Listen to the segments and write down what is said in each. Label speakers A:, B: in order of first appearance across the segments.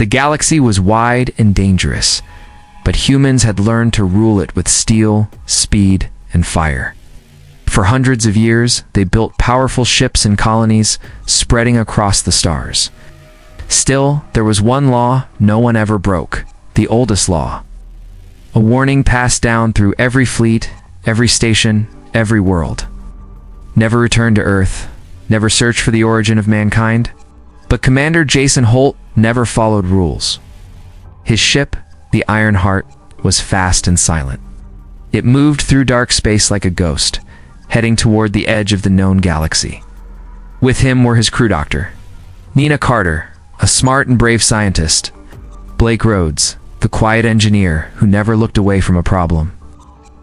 A: The galaxy was wide and dangerous, but humans had learned to rule it with steel, speed, and fire. For hundreds of years, they built powerful ships and colonies, spreading across the stars. Still, there was one law no one ever broke, the oldest law. A warning passed down through every fleet, every station, every world. Never return to Earth, never search for the origin of mankind. But Commander Jason Holt never followed rules. His ship, the Iron Heart, was fast and silent. It moved through dark space like a ghost, heading toward the edge of the known galaxy. With him were his crew doctor, Nina Carter, a smart and brave scientist, Blake Rhodes, the quiet engineer who never looked away from a problem,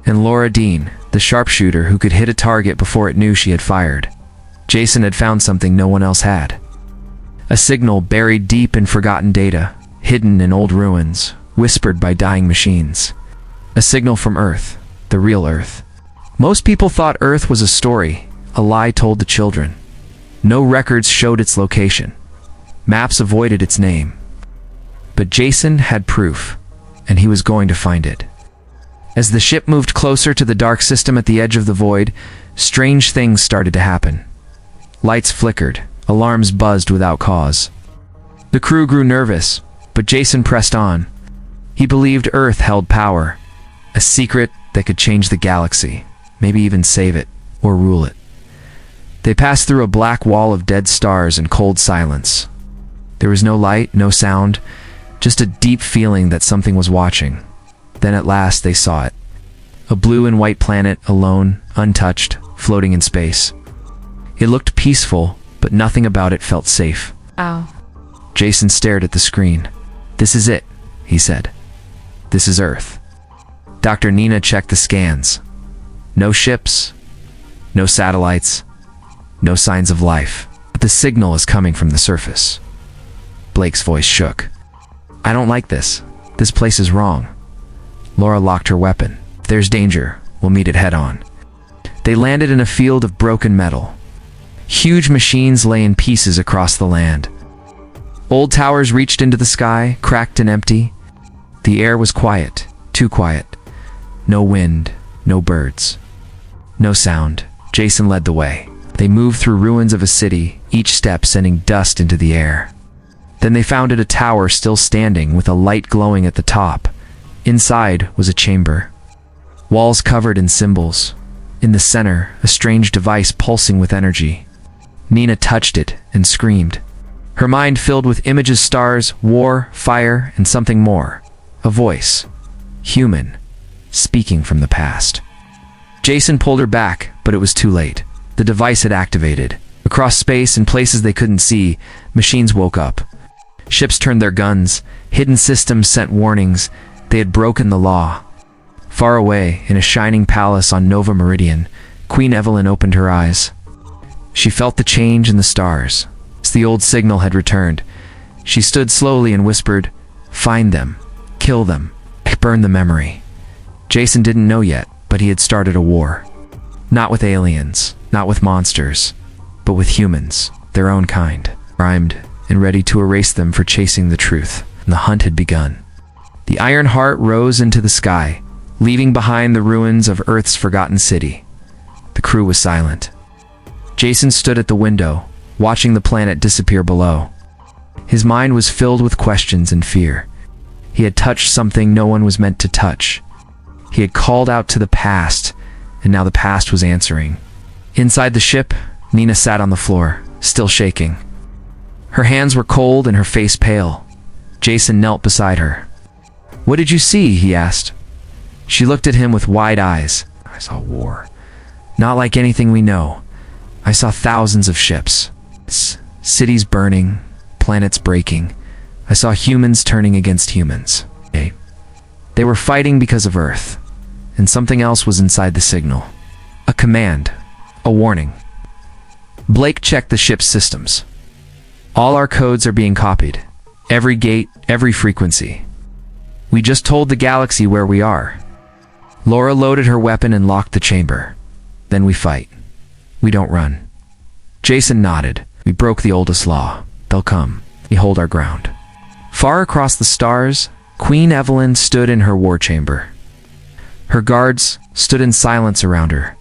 A: and Laura Dean, the sharpshooter who could hit a target before it knew she had fired. Jason had found something no one else had. A signal buried deep in forgotten data, hidden in old ruins, whispered by dying machines. A signal from Earth, the real Earth. Most people thought Earth was a story, a lie told to children. No records showed its location. Maps avoided its name. But Jason had proof, and he was going to find it. As the ship moved closer to the dark system at the edge of the void, strange things started to happen. Lights flickered, alarms buzzed without cause. The crew grew nervous, but Jason pressed on. He believed Earth held power, a secret that could change the galaxy, maybe even save it, or rule it. They passed through a black wall of dead stars and cold silence. There was no light, no sound, just a deep feeling that something was watching. Then at last they saw it. A blue and white planet, alone, untouched, floating in space. It looked peaceful, but nothing about it felt safe.
B: Ow.
A: Jason stared at the screen. "This is it," he said. "This is Earth." Dr. Nina checked the scans. No ships, no satellites, no signs of life. But the signal is coming from the surface. Blake's voice shook. "I don't like this. This place is wrong." Laura locked her weapon. "If there's danger, we'll meet it head on." They landed in a field of broken metal. Huge machines lay in pieces across the land. Old towers reached into the sky, cracked and empty. The air was quiet, too quiet. No wind, no birds, no sound. Jason led the way. They moved through ruins of a city, each step sending dust into the air. Then they found a tower still standing with a light glowing at the top. Inside was a chamber. Walls covered in symbols. In the center, a strange device pulsing with energy. Nina touched it and screamed. Her mind filled with images, stars, war, fire, and something more. A voice. Human. Speaking from the past. Jason pulled her back, but it was too late. The device had activated. Across space, in places they couldn't see, machines woke up. Ships turned their guns. Hidden systems sent warnings. They had broken the law. Far away, in a shining palace on Nova Meridian, Queen Evelyn opened her eyes. She felt the change in the stars. As the old signal had returned, she stood slowly and whispered, "Find them. Kill them. Burn the memory." Jason didn't know yet, but he had started a war. Not with aliens, not with monsters, but with humans, their own kind, primed and ready to erase them for chasing the truth. And the hunt had begun. The Iron Heart rose into the sky, leaving behind the ruins of Earth's forgotten city. The crew was silent. Jason stood at the window, watching the planet disappear below. His mind was filled with questions and fear. He had touched something no one was meant to touch. He had called out to the past, and now the past was answering. Inside the ship, Nina sat on the floor, still shaking. Her hands were cold and her face pale. Jason knelt beside her. "What did you see?" he asked. She looked at him with wide eyes. "I saw war. Not like anything we know. I saw thousands of ships. Cities burning, planets breaking. I saw humans turning against humans. They were fighting because of Earth. And something else was inside the signal. A command. A warning." Blake checked the ship's systems. "All our codes are being copied. Every gate, every frequency. We just told the galaxy where we are." Laura loaded her weapon and locked the chamber. "Then we fight. We don't run." Jason nodded. "We broke the oldest law. They'll come. We hold our ground." Far across the stars, Queen Evelyn stood in her war chamber. Her guards stood in silence around her.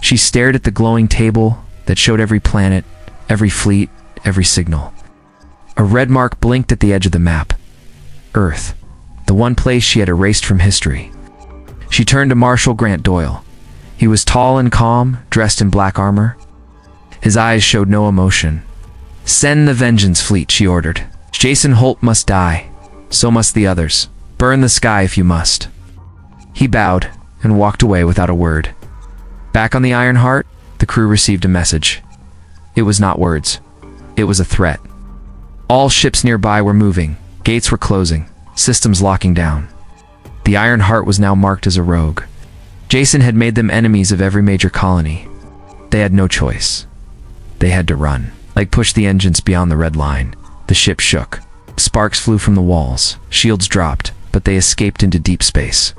A: She stared at the glowing table that showed every planet, every fleet, every signal. A red mark blinked at the edge of the map. Earth, the one place she had erased from history. She turned to Marshal Grant Doyle. He was tall and calm, dressed in black armor. His eyes showed no emotion. "Send the Vengeance Fleet," she ordered. "Jason Holt must die. So must the others. Burn the sky if you must." He bowed and walked away without a word. Back on the Ironheart, the crew received a message. It was not words. It was a threat. All ships nearby were moving. Gates were closing. Systems locking down. The Ironheart was now marked as a rogue. Jason had made them enemies of every major colony. They had no choice. They had to run. Like push the engines beyond the red line. The ship shook. Sparks flew from the walls. Shields dropped, but they escaped into deep space.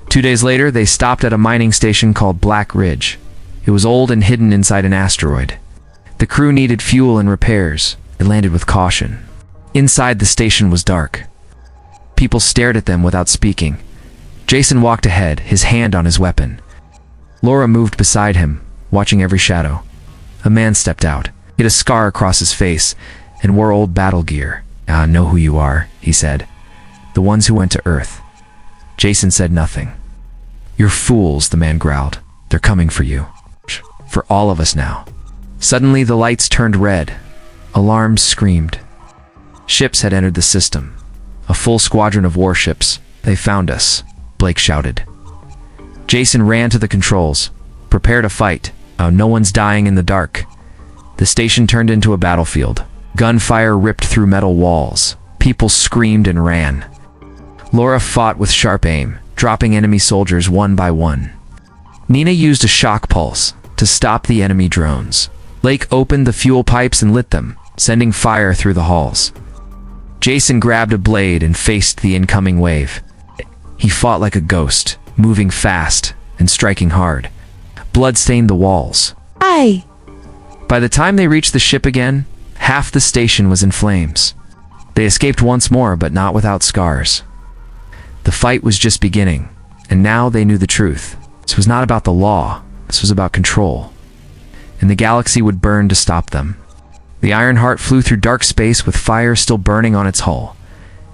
A: 2 days later, they stopped at a mining station called Black Ridge. It was old and hidden inside an asteroid. The crew needed fuel and repairs. It landed with caution. Inside the station was dark. People stared at them without speaking. Jason walked ahead, his hand on his weapon. Laura moved beside him, watching every shadow. A man stepped out. He had a scar across his face and wore old battle gear. "I know who you are," he said. "The ones who went to Earth." Jason said nothing. "You're fools," the man growled. "They're coming for you. For all of us now." Suddenly the lights turned red. Alarms screamed. Ships had entered the system. A full squadron of warships. "They found us," Blake shouted. Jason ran to the controls. "Prepare to fight. No one's dying in the dark." The station turned into a battlefield. Gunfire ripped through metal walls. People screamed and ran. Laura fought with sharp aim, dropping enemy soldiers one by one. Nina used a shock pulse to stop the enemy drones. Blake opened the fuel pipes and lit them, sending fire through the halls. Jason grabbed a blade and faced the incoming wave. He fought like a ghost, moving fast and striking hard. Blood stained the walls.
B: Aye.
A: By the time they reached the ship again, half the station was in flames. They escaped once more, but not without scars. The fight was just beginning, and now they knew the truth. This was not about the law. This was about control. And the galaxy would burn to stop them. The Ironheart flew through dark space with fire still burning on its hull.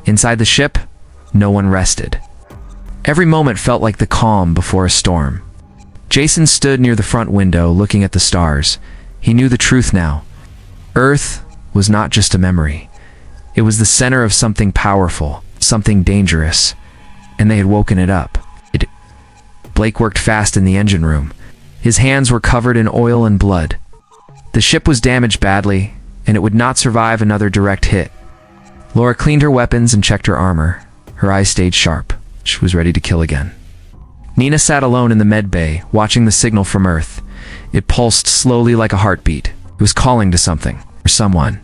A: Inside the ship, no one rested. Every moment felt like the calm before a storm. Jason stood near the front window, looking at the stars. He knew the truth now. Earth was not just a memory. It was the center of something powerful, something dangerous, and they had woken it up. Blake worked fast in the engine room. His hands were covered in oil and blood. The ship was damaged badly, and it would not survive another direct hit. Laura cleaned her weapons and checked her armor. Her eyes stayed sharp. She was ready to kill again. Nina sat alone in the med bay, watching the signal from Earth. It pulsed slowly like a heartbeat. It was calling to something, or someone.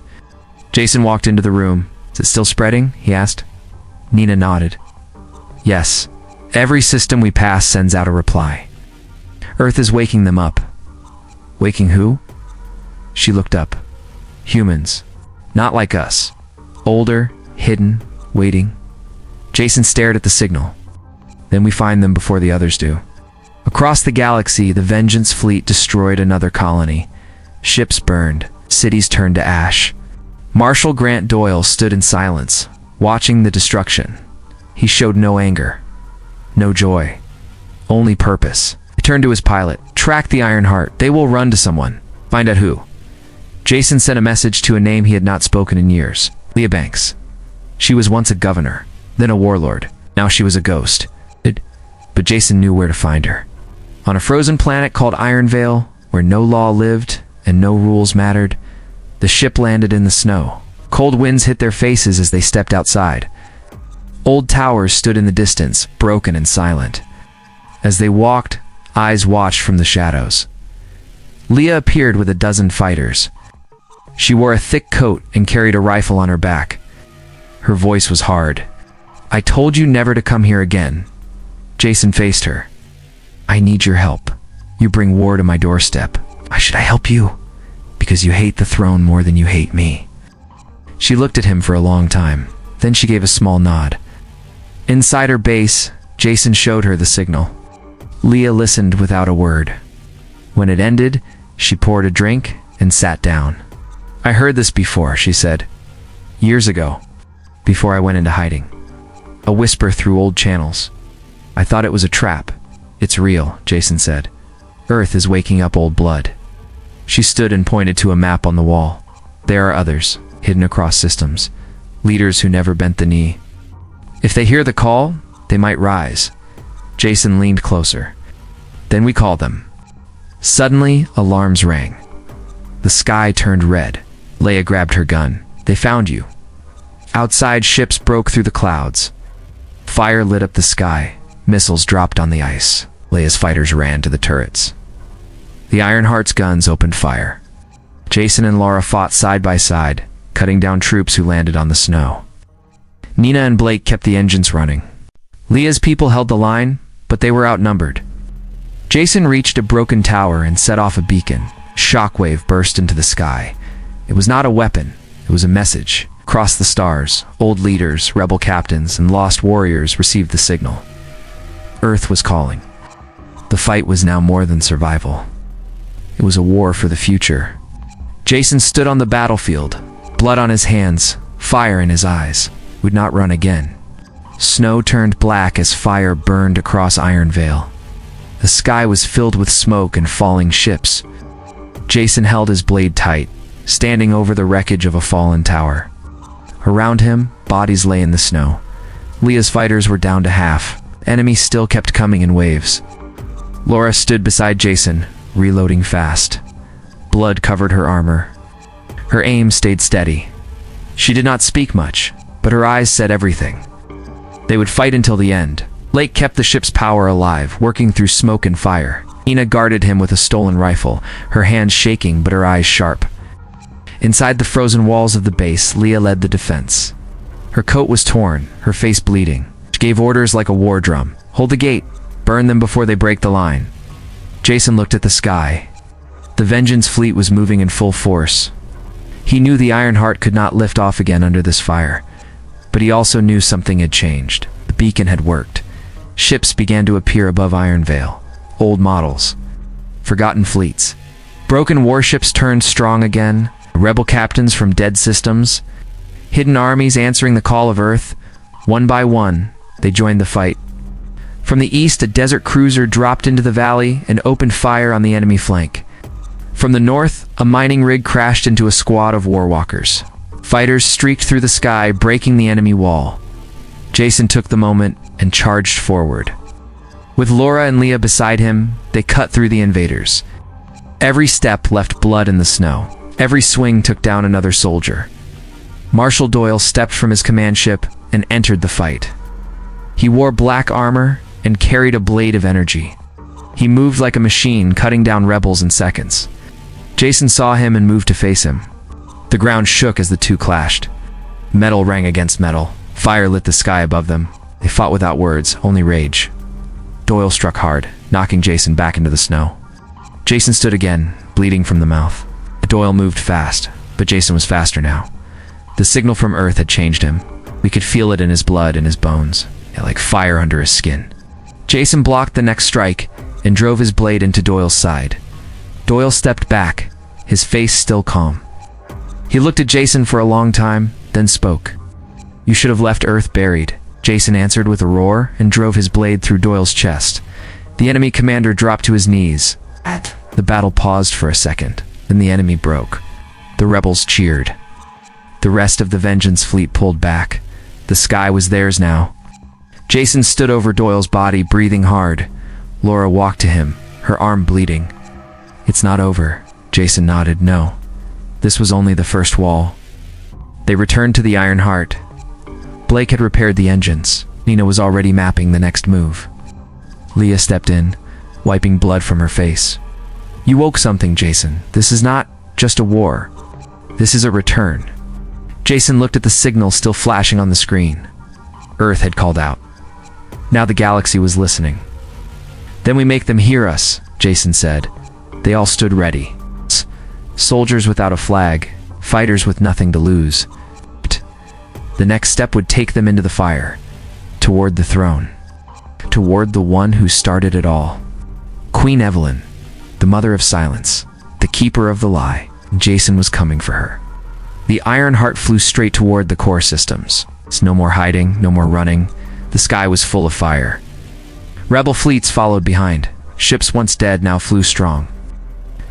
A: Jason walked into the room. "Is it still spreading?" he asked. Nina nodded. "Yes. Every system we pass sends out a reply. Earth is waking them up." "Waking who?" She looked up. "Humans. Not like us. Older, hidden, waiting." Jason stared at the signal. "Then we find them before the others do." Across the galaxy, the Vengeance Fleet destroyed another colony. Ships burned. Cities turned to ash. Marshal Grant Doyle stood in silence, watching the destruction. He showed no anger, no joy, only purpose. He turned to his pilot. "Track the Ironheart. They will run to someone. Find out who." Jason sent a message to a name he had not spoken in years. Leah Banks. She was once a governor, then a warlord. Now she was a ghost. But Jason knew where to find her. On a frozen planet called Ironvale, where no law lived and no rules mattered, the ship landed in the snow. Cold winds hit their faces as they stepped outside. Old towers stood in the distance, broken and silent. As they walked, eyes watched from the shadows. Leah appeared with a dozen fighters. She wore a thick coat and carried a rifle on her back. Her voice was hard. "I told you never to come here again." Jason faced her. "I need your help. You bring war to my doorstep. Why should I help you? Because you hate the throne more than you hate me." She looked at him for a long time. Then she gave a small nod. Inside her base, Jason showed her the signal. Leah listened without a word. When it ended, she poured a drink and sat down. "I heard this before," she said. "Years ago, before I went into hiding. A whisper through old channels. I thought it was a trap. It's real," Jason said. "Earth is waking up old blood." She stood and pointed to a map on the wall. "There are others, hidden across systems. Leaders who never bent the knee. If they hear the call, they might rise." Jason leaned closer. "Then we call them." Suddenly, alarms rang. The sky turned red. Leia grabbed her gun. "They found you." Outside, ships broke through the clouds. Fire lit up the sky. Missiles dropped on the ice. Leia's fighters ran to the turrets. The Ironheart's guns opened fire. Jason and Laura fought side by side, cutting down troops who landed on the snow. Nina and Blake kept the engines running. Leah's people held the line, but they were outnumbered. Jason reached a broken tower and set off a beacon. Shockwave burst into the sky. It was not a weapon, it was a message. Across the stars, old leaders, rebel captains, and lost warriors received the signal. Earth was calling. The fight was now more than survival. It was a war for the future. Jason stood on the battlefield, blood on his hands, fire in his eyes. Would not run again. Snow turned black as fire burned across Ironvale. The sky was filled with smoke and falling ships. Jason held his blade tight, standing over the wreckage of a fallen tower. Around him, bodies lay in the snow. Leah's fighters were down to half. Enemies still kept coming in waves. Laura stood beside Jason, reloading fast. Blood covered her armor. Her aim stayed steady. She did not speak much, but her eyes said everything. They would fight until the end. Blake kept the ship's power alive, working through smoke and fire. Nina guarded him with a stolen rifle, her hands shaking but her eyes sharp. Inside the frozen walls of the base, Leah led the defense. Her coat was torn, her face bleeding. She gave orders like a war drum. "Hold the gate. Burn them before they break the line." Jason looked at the sky. The Vengeance fleet was moving in full force. He knew the Ironheart could not lift off again under this fire. But he also knew something had changed. The beacon had worked. Ships began to appear above Ironvale. Old models. Forgotten fleets. Broken warships turned strong again. Rebel captains from dead systems. Hidden armies answering the call of Earth. One by one, they joined the fight. From the east, a desert cruiser dropped into the valley and opened fire on the enemy flank. From the north, a mining rig crashed into a squad of warwalkers. Fighters streaked through the sky, breaking the enemy wall. Jason took the moment and charged forward. With Laura and Leah beside him, they cut through the invaders. Every step left blood in the snow. Every swing took down another soldier. Marshal Doyle stepped from his command ship and entered the fight. He wore black armor and carried a blade of energy. He moved like a machine, cutting down rebels in seconds. Jason saw him and moved to face him. The ground shook as the two clashed. Metal rang against metal. Fire lit the sky above them. They fought without words, only rage. Doyle struck hard, knocking Jason back into the snow. Jason stood again, bleeding from the mouth. Doyle moved fast, but Jason was faster now. The signal from Earth had changed him. We could feel it in his blood and his bones, like fire under his skin. Jason blocked the next strike and drove his blade into Doyle's side. Doyle stepped back, his face still calm. He looked at Jason for a long time, then spoke. "You should have left Earth buried," Jason answered with a roar and drove his blade through Doyle's chest. The enemy commander dropped to his knees. The battle paused for a second, then the enemy broke. The rebels cheered. The rest of the Vengeance fleet pulled back. The sky was theirs now. Jason stood over Doyle's body, breathing hard. Laura walked to him, her arm bleeding. "It's not over," Jason nodded. "No. This was only the first wall." They returned to the Ironheart. Blake had repaired the engines. Nina was already mapping the next move. Leah stepped in, wiping blood from her face. "You woke something, Jason. This is not just a war. This is a return." Jason looked at the signal still flashing on the screen. Earth had called out. Now the galaxy was listening. "Then we make them hear us," Jason said. They all stood ready. Soldiers without a flag, fighters with nothing to lose. The next step would take them into the fire, toward the throne, toward the one who started it all. Queen Evelyn, the mother of silence, the keeper of the lie. Jason was coming for her. The Iron Heart flew straight toward the core systems. It's no more hiding, no more running. The sky was full of fire. Rebel fleets followed behind. Ships once dead now flew strong.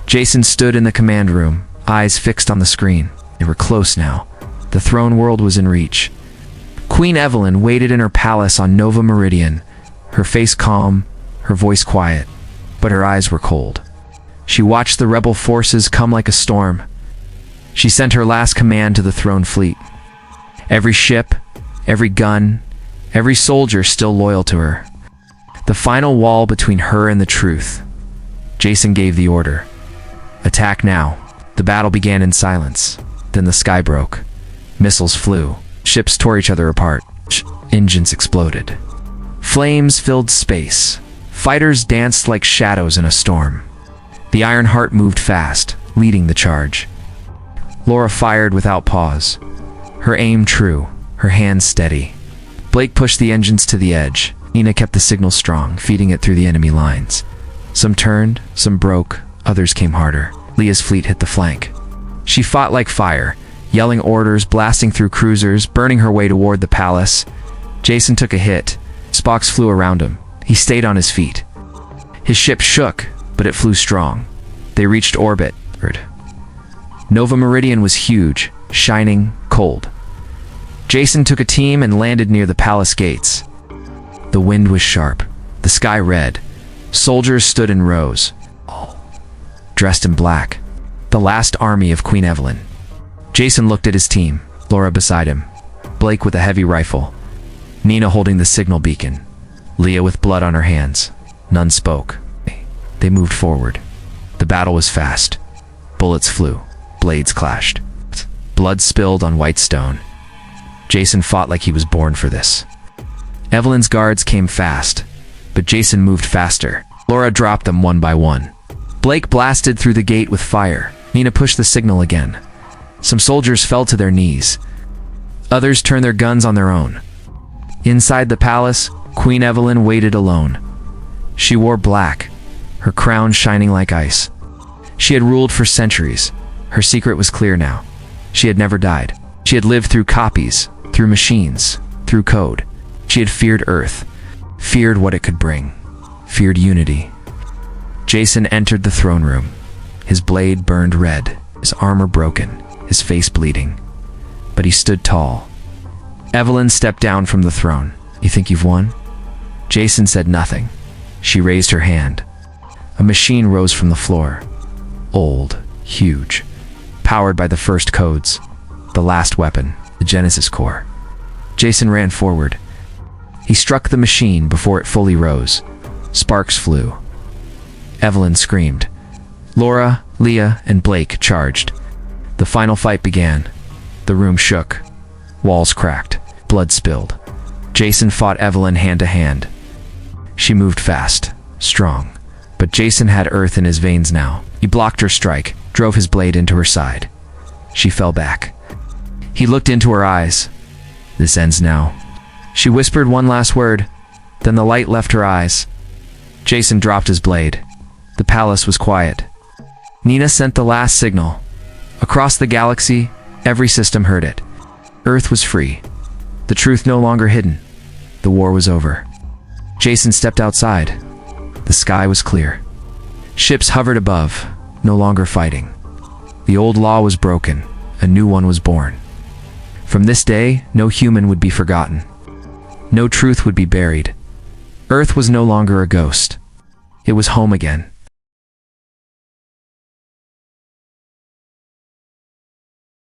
A: Jason stood in the command room, eyes fixed on the screen. They were close now. The throne world was in reach. Queen Evelyn waited in her palace on Nova Meridian, her face calm, her voice quiet, but her eyes were cold. She watched the rebel forces come like a storm. She sent her last command to the throne fleet. Every ship, every gun, every soldier still loyal to her. The final wall between her and the truth. Jason gave the order. Attack now. The battle began in silence. Then the sky broke. Missiles flew. Ships tore each other apart. Engines exploded. Flames filled space. Fighters danced like shadows in a storm. The Iron Heart moved fast, leading the charge. Laura fired without pause. Her aim true, her hands steady. Blake pushed the engines to the edge. Nina kept the signal strong, feeding it through the enemy lines. Some turned, some broke, others came harder. Leah's fleet hit the flank. She fought like fire, yelling orders, blasting through cruisers, burning her way toward the palace. Jason took a hit. Sparks flew around him. He stayed on his feet. His ship shook, but it flew strong. They reached orbit. Nova Meridian was huge, shining, cold. Jason took a team and landed near the palace gates. The wind was sharp, the sky red. Soldiers stood in rows, dressed in black. The last army of Queen Evelyn. Jason looked at his team, Laura beside him, Blake with a heavy rifle, Nina holding the signal beacon, Leah with blood on her hands. None spoke. They moved forward. The battle was fast. Bullets flew. Blades clashed. Blood spilled on white stone. Jason fought like he was born for this. Evelyn's guards came fast, but Jason moved faster. Laura dropped them one by one. Blake blasted through the gate with fire. Nina pushed the signal again. Some soldiers fell to their knees. Others turned their guns on their own. Inside the palace, Queen Evelyn waited alone. She wore black, her crown shining like ice. She had ruled for centuries. Her secret was clear now. She had never died. She had lived through copies, through machines, through code. She had feared Earth, feared what it could bring, feared unity. Jason entered the throne room. His blade burned red, his armor broken, his face bleeding. But he stood tall. Evelyn stepped down from the throne. You think you've won? Jason said nothing. She raised her hand. A machine rose from the floor. Old, huge, powered by the first codes, the last weapon, the Genesis core. Jason ran forward. He struck the machine before it fully rose. Sparks flew. Evelyn screamed. Laura, Leah, and Blake charged. The final fight began. The room shook. Walls cracked. Blood spilled. Jason fought Evelyn hand to hand. She moved fast, strong. But Jason had earth in his veins now. He blocked her strike, drove his blade into her side. She fell back. He looked into her eyes. This ends now. She whispered one last word, then the light left her eyes. Jason dropped his blade. The palace was quiet. Nina sent the last signal. Across the galaxy, every system heard it. Earth was free. The truth no longer hidden. The war was over. Jason stepped outside. The sky was clear. Ships hovered above, no longer fighting. The old law was broken. A new one was born. From this day, no human would be forgotten. No truth would be buried. Earth was no longer a ghost. It was home again.